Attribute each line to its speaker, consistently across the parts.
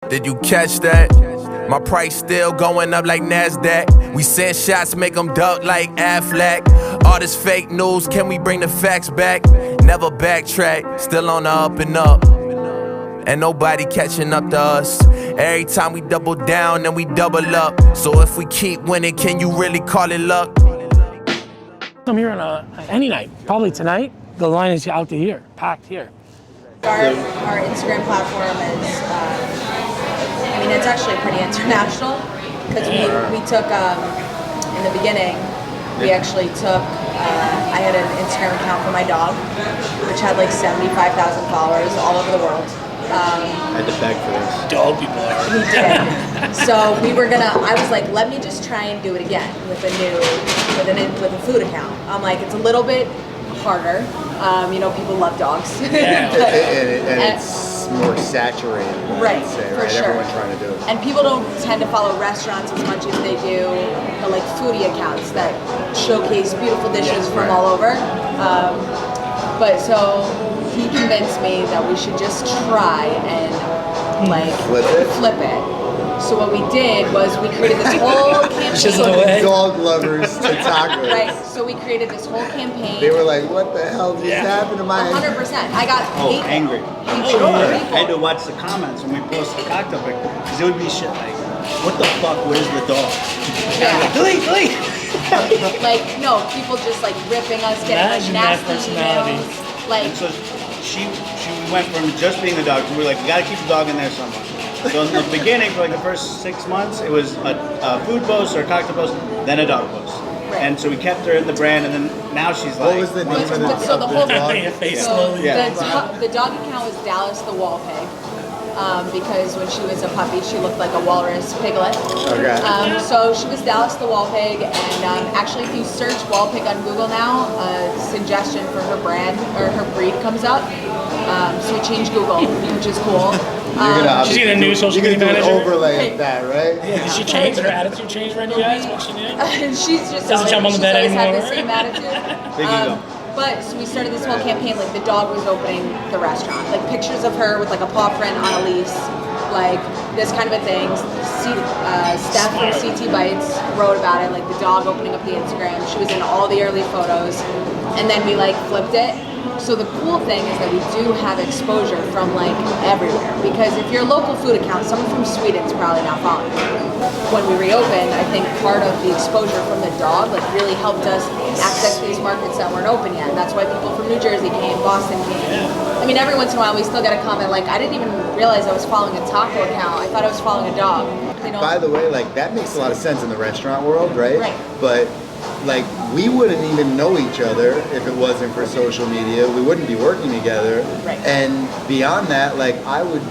Speaker 1: Did you catch that? My price still going up like NASDAQ. We send shots, make them duck like Affleck. All this fake news, can we bring the facts back? Never backtrack, still on the up and up. And nobody catching up to us. Every time we double down, then we double up. So if we keep winning, can you really call it luck?
Speaker 2: I'm here on any night, probably tonight. The line is out to here, packed here.
Speaker 3: Our Instagram platform is, it's actually pretty international because we took, in the beginning, we actually took, I had an Instagram account for my dog, which had like 75,000 followers all over the world.
Speaker 4: I had to beg for this.
Speaker 2: Dog people are.
Speaker 3: We did. So I was like, let me just try and do it again with a food account. I'm like, it's a little bit harder. People love dogs.
Speaker 2: Yeah.
Speaker 4: and it's more saturated,
Speaker 3: right,
Speaker 4: I'd say,
Speaker 3: for
Speaker 4: right?
Speaker 3: sure.
Speaker 4: Everyone's trying to do it.
Speaker 3: And people don't tend to follow restaurants as much as they do the like foodie accounts that showcase beautiful dishes from all over. But so he convinced me that we should just try and flip it. So what we did was we created this whole campaign.
Speaker 4: Dog lovers to tacos.
Speaker 3: Right. So we created this whole campaign.
Speaker 4: They were like, "What the hell just happened to my?"
Speaker 3: 100%. I got
Speaker 5: angry.
Speaker 3: Sure.
Speaker 5: I had to watch the comments when we posted the cocktail pic because it would be shit like, "What the fuck? Where's the dog?"
Speaker 3: Yeah.
Speaker 5: Delete.
Speaker 3: No, people just like ripping us, getting like nasty emails.
Speaker 5: And so she went from just being the dog to we were like, we gotta keep the dog in there somehow. So in the beginning, for like the first 6 months, it was a food post or a cocktail post, then a dog post. Right. And so we kept her in the brand, and then now she's like.
Speaker 4: What was the name of the dog?
Speaker 3: So the whole
Speaker 2: thing.
Speaker 3: The dog account was Dallas the Wall Pig. Because when she was a puppy, she looked like a walrus piglet.
Speaker 4: Okay.
Speaker 3: So she was Dallas the Wall Pig, and actually, if you search Wall Pig on Google now, a suggestion for her brand or her breed comes up. So we changed Google, which is cool.
Speaker 2: She's getting a new social media manager.
Speaker 4: You're gonna do an overlay of that, right?
Speaker 2: Yeah. Did she change her attitude? Change for you guys? What she did?
Speaker 3: She's just
Speaker 2: doesn't jump on the bed anymore.
Speaker 3: Had the same attitude.
Speaker 5: Big ego.
Speaker 3: But so we started this whole campaign, like the dog was opening the restaurant, like pictures of her with like a paw print on a leash, like this kind of a thing. Stamford CT Bites wrote about it, like the dog opening up the Instagram. She was in all the early photos, and then we like flipped it. So the cool thing is that we do have exposure from like everywhere, because if you're a local food account, someone from Sweden's probably not following you. When we reopened, I think part of the exposure from the dog like really helped us access these markets that weren't open yet. That's why people from New Jersey came, Boston came. I mean, every once in a while we still get a comment like, I didn't even realize I was following a taco account. I thought I was following a dog.
Speaker 4: By the way, like that makes a lot of sense in the restaurant world, right?
Speaker 3: Right.
Speaker 4: But like we wouldn't even know each other if it wasn't for social media. We wouldn't be working together.
Speaker 3: Right.
Speaker 4: And beyond that, like I would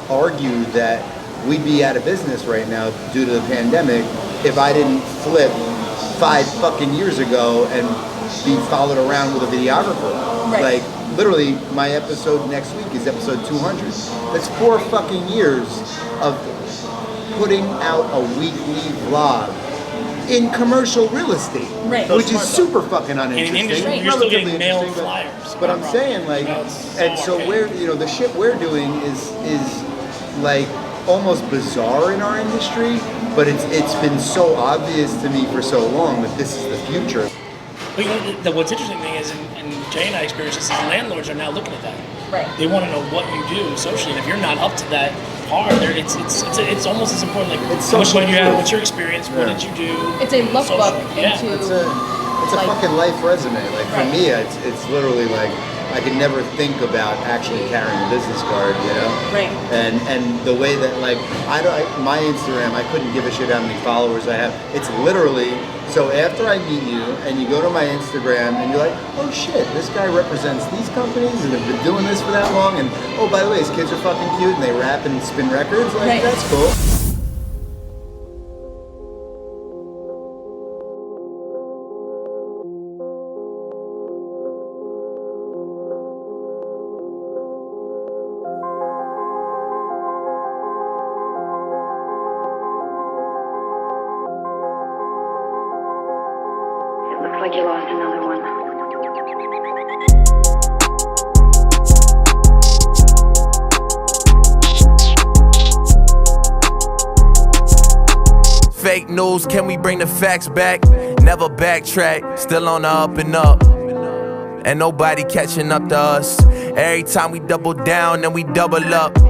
Speaker 4: argue that we'd be out of business right now due to the pandemic if I didn't flip 5 fucking years ago and be followed around with a videographer.
Speaker 3: Right.
Speaker 4: Like literally my episode next week is episode 200. That's 4 fucking years of putting out a weekly vlog in commercial real estate,
Speaker 3: right.
Speaker 4: Which is super fucking uninteresting.
Speaker 2: In an industry, you're still getting mailed flyers.
Speaker 4: But I'm saying like, and so we're, the shit we're doing is like almost bizarre in our industry, but it's been so obvious to me for so long that this is the future.
Speaker 2: But what's interesting thing is, and Jay and I experienced this, is landlords are now looking at that.
Speaker 3: Right.
Speaker 2: They want to know what you do socially, and if you're not up to that par, it's almost as important. Like, how much money do you have? What's your experience? What did you do?
Speaker 3: It's a lookbook into.
Speaker 4: It's a fucking life resume. Like for me, it's literally like I could never think about actually carrying a business card,
Speaker 3: Right.
Speaker 4: And the way that like my Instagram, I couldn't give a shit how many followers I have. It's literally. So after I meet you and you go to my Instagram and you're like, oh shit, this guy represents these companies and have been doing this for that long, and oh, by the way, his kids are fucking cute and they rap and spin records, like
Speaker 3: right.
Speaker 4: That's cool.
Speaker 6: Looks like you lost another one.
Speaker 1: fake news, can we bring the facts back? Never backtrack, still on the up and up. And nobody catching up to us. Every time we double down, then we double up.